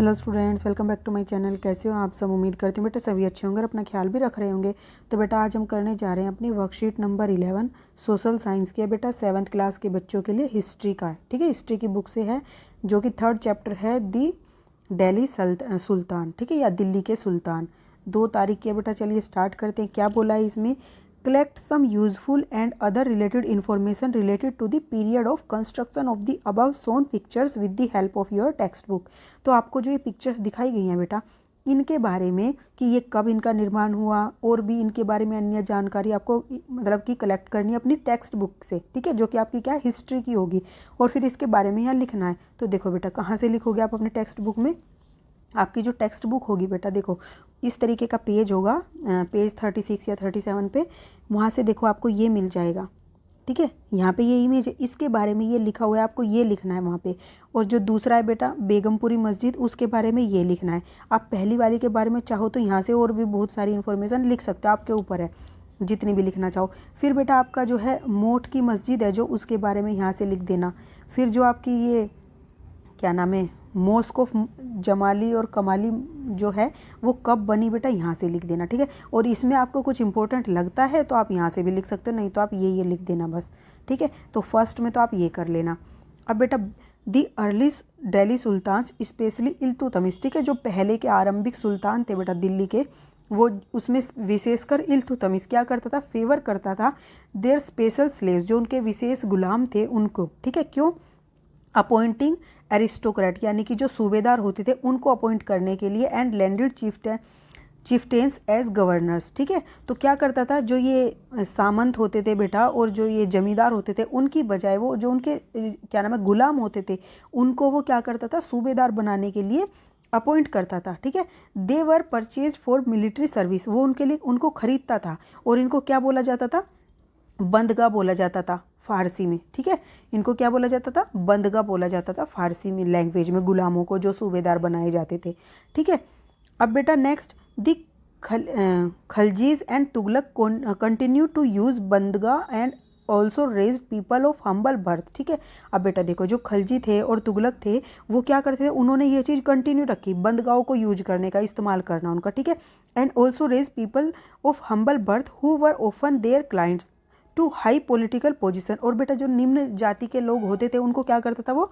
Hello students, welcome back to my channel. कैसे हो आप सब? उम्मीद करती हूँ बेटा सभी अच्छे होंगे और अपना ख्याल भी रख रहे होंगे। तो बेटा आज हम करने जा रहे हैं अपनी वर्कशीट नंबर 11 सोशल साइंस की है बेटा, 7th क्लास के बच्चों के लिए हिस्ट्री का है। ठीक है, हिस्ट्री की बुक से है जो कि 3rd चैप्टर है दी दिल्ली सुल्तान। ठीक है, या दिल्ली के सुल्तान। 2 तारीख की है बेटा। चलिए स्टार्ट करते हैं। क्या बोला है इसमें? collect some useful and other related information related to the period of construction of the above shown pictures with the help of your textbook। तो आपको जो ये पिक्चर्स दिखाई गई हैं बेटा, इनके बारे में कि ये कब इनका निर्माण हुआ और भी इनके बारे में अन्य जानकारी आपको मतलब कि कलेक्ट करनी है अपनी टेक्स्ट बुक से। ठीक है, जो कि आपकी क्या है, हिस्ट्री की होगी। और फिर इसके बारे में यहाँ लिखना है। तो देखो बेटा, कहाँ से लिखोगे आप अपने टेक्स्ट बुक में? आपकी जो टेक्स्ट बुक होगी बेटा, देखो इस तरीके का पेज होगा, पेज 36 या 37 पे। वहाँ से देखो आपको ये मिल जाएगा। ठीक है, यहाँ पे ये इमेज है, इसके बारे में ये लिखा हुआ है, आपको ये लिखना है वहाँ पे। और जो दूसरा है बेटा बेगमपुरी मस्जिद, उसके बारे में ये लिखना है। आप पहली वाली के बारे में चाहो तो यहाँ से और भी बहुत सारी इन्फॉर्मेशन लिख सकते हो, आपके ऊपर है जितनी भी लिखना चाहो। फिर बेटा आपका जो है मोट की मस्जिद है जो, उसके बारे में यहाँ से लिख देना। फिर जो आपकी ये क्या नाम है, मॉस्क ऑफ जमाली और कमाली जो है वो कब बनी बेटा, यहाँ से लिख देना। ठीक है, और इसमें आपको कुछ इंपॉर्टेंट लगता है तो आप यहाँ से भी लिख सकते हो, नहीं तो आप ये लिख देना बस। ठीक है, तो फर्स्ट में तो आप ये कर लेना। अब बेटा दी अर्ली दिल्ली सुल्तान स्पेशली इल्तुतमिश। ठीक है, जो पहले के आरंभिक सुल्तान थे बेटा दिल्ली के, वो उसमें विशेषकर इल्तुतमिश क्या करता था, फेवर करता था देयर स्पेशल स्लेव्स, जो उनके विशेष गुलाम थे उनको। ठीक है, क्यों? अपॉइंटिंग एरिस्टोक्रेट, यानी कि जो सूबेदार होते थे उनको अपॉइंट करने के लिए, एंड लैंडेड चिफ्टेंस एज गवर्नर्स। ठीक है, तो क्या करता था, जो ये सामंत होते थे बेटा और जो ये जमींदार होते थे, उनकी बजाय वो जो उनके क्या नाम है गुलाम होते थे, उनको वो क्या करता था, सूबेदार बनाने के लिए अपॉइंट करता था। ठीक है, they were purchase for military service, वो उनके लिए उनको खरीदता था। और इनको क्या बोला जाता था? बंदगा बोला जाता था फारसी में। ठीक है, इनको क्या बोला जाता था? बंदगा बोला जाता था फारसी में, लैंग्वेज में, गुलामों को जो सूबेदार बनाए जाते थे। ठीक है, अब बेटा next the Khaljis and Tughlaq continue to use bandagan and also raised people of humble birth. ठीक है, अब बेटा देखो, जो खलजी थे और तुगलक थे वो क्या करते थे, उन्होंने ये चीज़ कंटिन्यू रखी, बंदगाओं को यूज करने का, इस्तेमाल करना उनका। ठीक है, and also raise people of humble birth who were often their clients to high political position. और बेटा जो निम्न जाति के लोग होते थे उनको क्या करता था वो,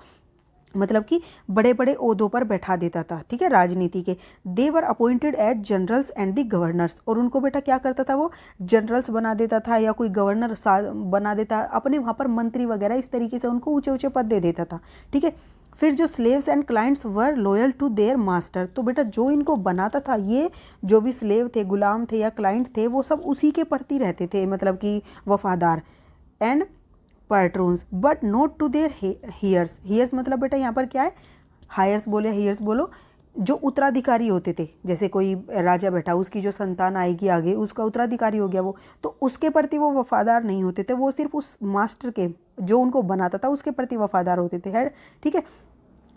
मतलब कि बड़े बड़े ओहदों पर बैठा देता था। ठीक है, राजनीति के। They were appointed as generals and the governors, और उनको बेटा क्या करता था वो, जनरल्स बना देता था या कोई गवर्नर बना देता, अपने वहाँ पर मंत्री वगैरह, इस तरीके से उनको ऊंचे ऊंचे पद दे देता था। ठीक है, फिर जो slaves and clients were loyal to their master, तो बेटा जो इनको बनाता था, ये जो भी स्लेव थे, गुलाम थे या क्लाइंट थे, वो सब उसी के प्रति रहते थे, मतलब कि वफादार। And patrons but not to their heirs. Heirs मतलब बेटा यहाँ पर क्या है, हायर्स बोले, हियर्स बोलो, जो उत्तराधिकारी होते थे, जैसे कोई राजा बैठा, उसकी जो संतान आएगी आगे, उसका उत्तराधिकारी हो गया वो, तो उसके प्रति वो वफादार नहीं होते थे, वो सिर्फ उस मास्टर के जो उनको बनाता था उसके प्रति वफादार होते थे। है, ठीक है।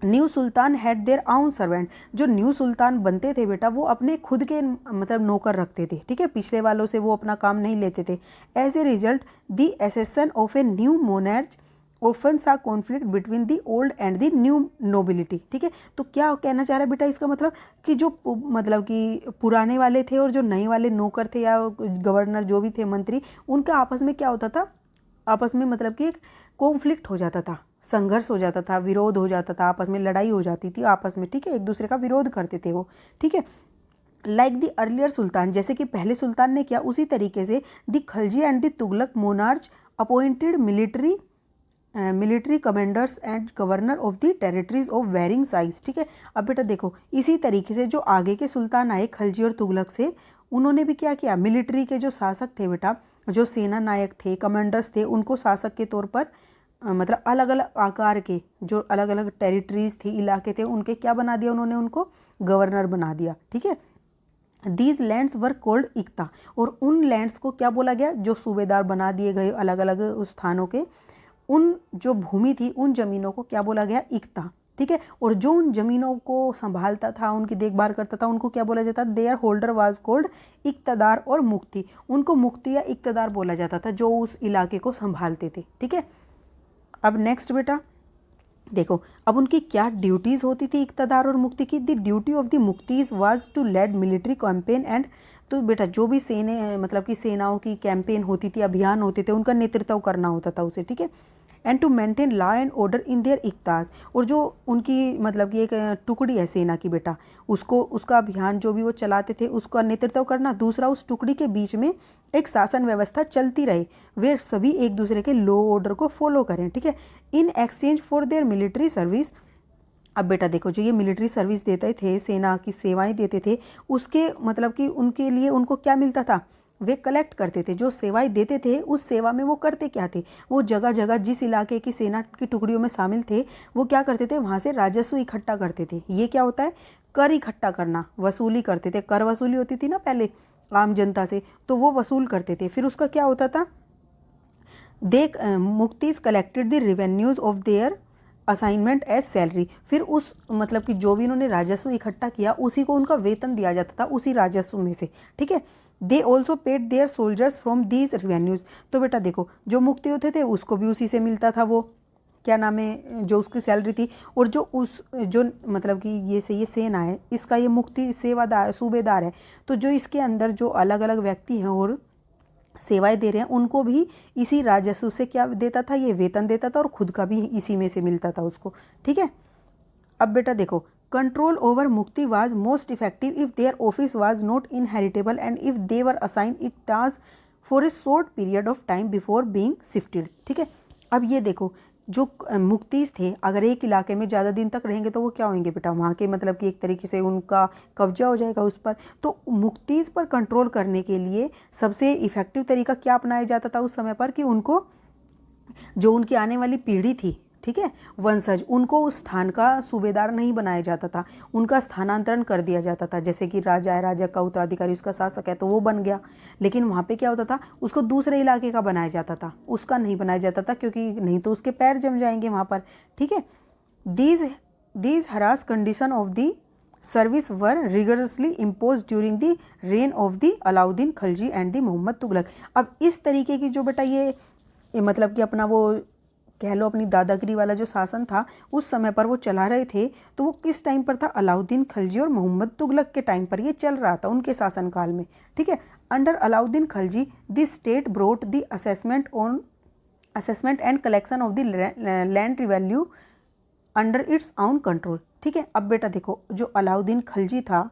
न्यू सुल्तान हैड देयर आउन सर्वेंट, जो न्यू सुल्तान बनते थे बेटा वो अपने खुद के मतलब नौकर रखते थे। ठीक है, पिछले वालों से वो अपना काम नहीं लेते थे। As a result the accession of a new monarch often saw conflict between the old and the new nobility. ठीक है, तो क्या कहना चाह रहा है बेटा इसका मतलब कि जो मतलब कि पुराने वाले थे और जो नए वाले नौकर थे या गवर्नर जो भी थे, मंत्री, उनका आपस में क्या होता था, आपस में मतलब कि एक कॉन्फ्लिक्ट हो जाता था, संघर्ष हो जाता था, विरोध हो जाता था, आपस में लड़ाई हो जाती थी आपस में। ठीक है, एक दूसरे का विरोध करते थे वो। ठीक है, लाइक द अर्लियर सुल्तान, जैसे कि पहले सुल्तान ने किया, उसी तरीके से the Khalji and the Tughlaq monarch appointed military commanders and governor of the territories of varying size. ठीक है, अब बेटा देखो इसी तरीके से जो आगे के सुल्तान आए खलजी और तुगलक से, उन्होंने भी क्या किया, मिलिट्री के जो शासक थे बेटा, जो सेना नायक थे, कमांडर्स थे, उनको शासक के तौर पर मतलब अलग अलग आकार के जो अलग अलग टेरिटरीज थी, इलाके थे, उनके क्या बना दिया उन्होंने, उनको गवर्नर बना दिया। ठीक है, दीज लैंड्स वर कोल्ड इक्ता, और उन लैंड्स को क्या बोला गया, जो सूबेदार बना दिए गए अलग अलग स्थानों के, उन जो भूमि थी उन जमीनों को क्या बोला गया, इक्ता। ठीक है, और जो उन जमीनों को संभालता था, उनकी देखभाल करता था, उनको क्या बोला जाता, देयर होल्डर वाज कोल्ड इक्तदार और मुक्ति, उनको मुक्ति या इक्तदार बोला जाता था जो उस इलाके को संभालते थे। ठीक है, अब नेक्स्ट बेटा देखो अब उनकी क्या ड्यूटीज़ होती थी इक़्तिदार और मुक्ति की। The duty of the muqtis was to lead military campaign and, तो बेटा जो भी सेने मतलब कि सेनाओं की कैंपेन होती थी, अभियान होते थे, उनका नेतृत्व करना होता था उसे, ठीक है। And to maintain law and order in their iqtas, और जो उनकी मतलब कि एक टुकड़ी है सेना की बेटा, उसको उसका अभियान जो भी वो चलाते थे उसका नेतृत्व करना। दूसरा, उस टुकड़ी के बीच में एक शासन व्यवस्था चलती रहे, वे सभी एक दूसरे के लॉ ऑर्डर को फॉलो करें, ठीक है। इन exchange for their military service, अब बेटा देखो जो ये मिलिट्री सर्विस देते थे, सेना की सेवाएं देते थे, उसके मतलब कि उनके लिए उनको क्या मिलता था, वे कलेक्ट करते थे। जो सेवाएं देते थे उस सेवा में वो करते क्या थे, वो जगह जगह जिस इलाके की सेना की टुकड़ियों में शामिल थे वो क्या करते थे, वहाँ से राजस्व इकट्ठा करते थे। ये क्या होता है, कर इकट्ठा करना, वसूली करते थे। कर वसूली होती थी ना पहले आम जनता से, तो वो वसूल करते थे। फिर उसका क्या होता था, they muqtis collected the revenues of their assignment as salary, फिर उस मतलब कि जो भी इन्होंने राजस्व इकट्ठा किया उसी को उनका वेतन दिया जाता था उसी राजस्व में से, ठीक है। They also paid their soldiers from these revenues, तो बेटा देखो जो मुक्ति होते थे उसको भी उसी से मिलता था, वो क्या नाम है जो उसकी सैलरी थी। और जो उस जो मतलब कि ये सेना है, इसका ये मुक्ति सेवादार सूबेदार है, तो जो इसके अंदर जो अलग अलग व्यक्ति हैं और सेवाएं दे रहे हैं उनको भी इसी राजस्व से क्या देता था, ये वेतन देता था, और खुद का भी इसी में से मिलता था उसको, ठीक है। अब बेटा देखो कंट्रोल ओवर मुक्ति was most effective if their office was not inheritable and if they were assign it task for a short period of time before being shifted, ठीक है। अब ये देखो जो मुक्तीज थे अगर एक इलाके में ज़्यादा दिन तक रहेंगे तो वो क्या होंगे बेटा, वहाँ के मतलब कि एक तरीके से उनका कब्जा हो जाएगा उस पर। तो मुक्तीज पर कंट्रोल करने के लिए सबसे इफ़ेक्टिव तरीका क्या अपनाया जाता था उस समय पर, कि उनको जो उनकी आने वाली पीढ़ी थी, ठीक है, वंशज, उनको उस स्थान का सूबेदार नहीं बनाया जाता था, उनका स्थानांतरण कर दिया जाता था। जैसे कि राजा है, राजा का उत्तराधिकारी उसका शासक है तो वो बन गया, लेकिन वहाँ पे क्या होता था, उसको दूसरे इलाके का बनाया जाता था, उसका नहीं बनाया जाता था, क्योंकि नहीं तो उसके पैर जम जाएंगे वहाँ पर, ठीक है। These harsh condition of the service were rigorously impose during the reign of the Alauddin Khalji and the Muhammad Tughlaq. अब इस तरीके की जो बेटा ये मतलब कि अपना वो कह लो अपनी दादागिरी वाला जो शासन था उस समय पर वो चला रहे थे, तो वो किस टाइम पर था, अलाउद्दीन खलजी और मोहम्मद तुगलक के टाइम पर ये चल रहा था, उनके शासनकाल में, ठीक है। Under Alauddin Khalji the state brought the assessment and collection of the land revenue under its आउन कंट्रोल, ठीक है। अब बेटा देखो जो अलाउद्दीन खलजी था,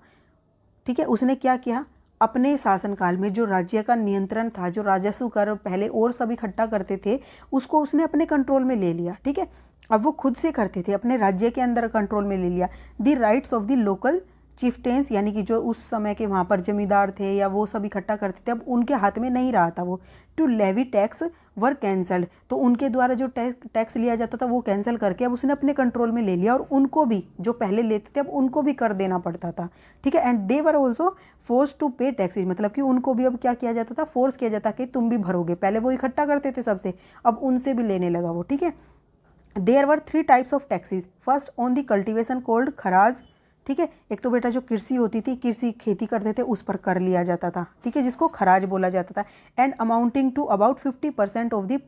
ठीक है, उसने क्या किया, अपने शासनकाल में जो राज्य का नियंत्रण था, जो राजस्व कर पहले और सब इकट्ठा करते थे उसको उसने अपने कंट्रोल में ले लिया, ठीक है। अब वो खुद से करते थे, अपने राज्य के अंदर कंट्रोल में ले लिया। The rights of the local chieftains, यानी कि जो उस समय के वहाँ पर जमींदार थे या वो सब इकट्ठा करते थे, अब उनके हाथ में नहीं रहा था वो। To levy tax were cancelled, तो उनके द्वारा जो टैक्स लिया जाता था वो कैंसिल करके अब उसने अपने कंट्रोल में ले लिया, और उनको भी जो पहले लेते थे अब उनको भी कर देना पड़ता था, ठीक है। And they were also force to pay taxes, मतलब कि उनको भी अब क्या किया जाता था, फोर्स किया जाता कि तुम भी भरोगे। पहले वो इकट्ठा करते थे सबसे, अब उनसे भी लेने लगा वो, ठीक है। There were 3 types of taxes, first on the cultivation called kharaj, ठीक है। एक तो बेटा जो कृषि होती थी, कृषि खेती करते थे उस पर कर लिया जाता था, ठीक है, जिसको खराज बोला जाता था। And amounting to about 50% of the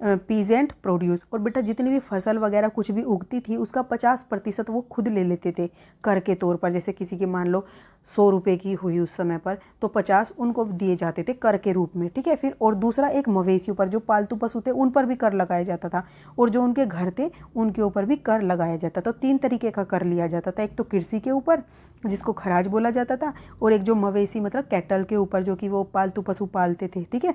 peasant produce, और बेटा जितनी भी फसल वगैरह कुछ भी उगती थी उसका 50% वो खुद ले लेते थे कर के तौर पर। जैसे किसी की मान लो 100 रुपये की हुई उस समय पर, तो 50 उनको दिए जाते थे कर के रूप में, ठीक है। फिर और दूसरा एक मवेशियों पर, जो पालतू पशु थे उन पर भी कर लगाया जाता था, और जो उनके घर थे उनके ऊपर भी कर लगाया जाता था। तो 3 तरीके का कर लिया जाता था, एक तो कृषि के ऊपर जिसको खराज बोला जाता था, और एक जो मवेशी मतलब कैटल के ऊपर जो कि वो पालतू पशु पालते थे, ठीक है,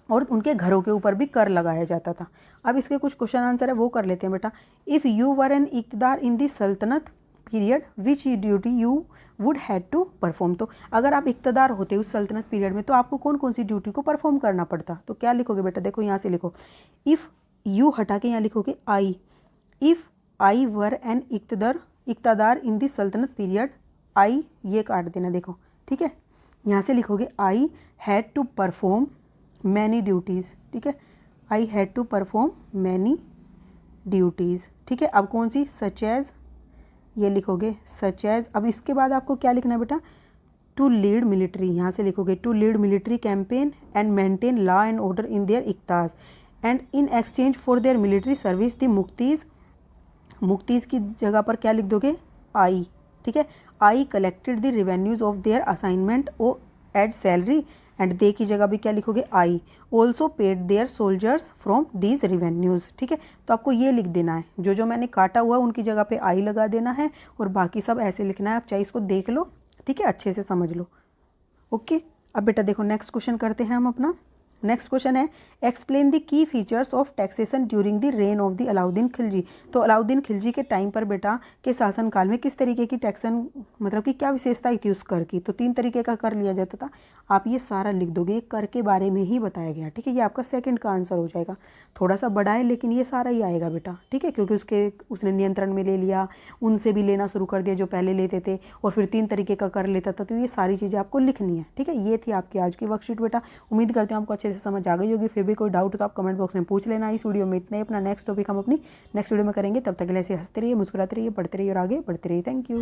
और उनके घरों के ऊपर भी कर लगाया जाता था। अब इसके कुछ क्वेश्चन आंसर है वो कर लेते हैं बेटा। If you were an iqtadar in the saltanat period which duty you would had to perform, तो अगर आप इक़्तिदार होते उस सल्तनत पीरियड में तो आपको कौन कौन सी ड्यूटी को परफॉर्म करना पड़ता, तो क्या लिखोगे बेटा, देखो यहाँ से लिखो, इफ़ यू हटा के यहाँ लिखोगे आई, if I were an iqtadar in the saltanat period, आई ये काट देना देखो, ठीक है। यहाँ से लिखोगे I had to perform many duties, ठीक है, I had to perform many duties, ठीक है। अब कौन सी, सच एज, ये लिखोगे सच एज। अब इसके बाद आपको क्या लिखना है बेटा, टू लीड मिलिट्री, यहाँ से लिखोगे to lead military campaign and maintain law and order in their iqtas and in exchange for their military service the muqtis muqtis की जगह पर क्या लिख दोगे, आई, ठीक है। I collected the revenues of their assignment ओ एज सैलरी, एंड दे की जगह भी क्या लिखोगे, I also paid their soldiers from these revenues, ठीक है। तो आपको ये लिख देना है, जो जो मैंने काटा हुआ है उनकी जगह पे आई लगा देना है, और बाकी सब ऐसे लिखना है। आप चाहे इसको देख लो, ठीक है, अच्छे से समझ लो। ओके, अब बेटा देखो नेक्स्ट क्वेश्चन करते हैं हम अपना। नेक्स्ट क्वेश्चन है, explain the key features of taxation during the rain of the Alauddin Khilji. तो अलाउद्दीन खिलजी के टाइम पर बेटा के शासनकाल में किस तरीके की टैक्सन, मतलब कि क्या विशेषता थी उस कर की। तो 3 तरीके का कर लिया जाता था। आप ये सारा लिख दोगे, कर के बारे में ही बताया गया, ठीक है। ये आपका सेकंड का आंसर हो जाएगा। थोड़ा सा बड़ा है लेकिन ये सारा ही आएगा बेटा, ठीक है, क्योंकि उसने नियंत्रण में ले लिया, उनसे भी लेना शुरू कर दिया जो पहले लेते थे, और फिर 3 तरीके का कर लेता था। तो ये सारी चीज़ें आपको लिखनी है, ठीक है। ये थी आपकी आज की वर्कशीट बेटा। उम्मीद करती हूँ आपको अच्छे से समझ आ गई होगी। फिर भी कोई डाउट हो तो आप कमेंट बॉक्स में पूछ लेना। इस वीडियो में इतना ही। अपना नेक्स्ट टॉपिक हम अपनी नेक्स्ट वीडियो में करेंगे। तब तक के लिए ऐसे हंसते रहिए, मुस्कुराते रहिए, पढ़ते रहिए और आगे बढ़ते रहिए। Thank you.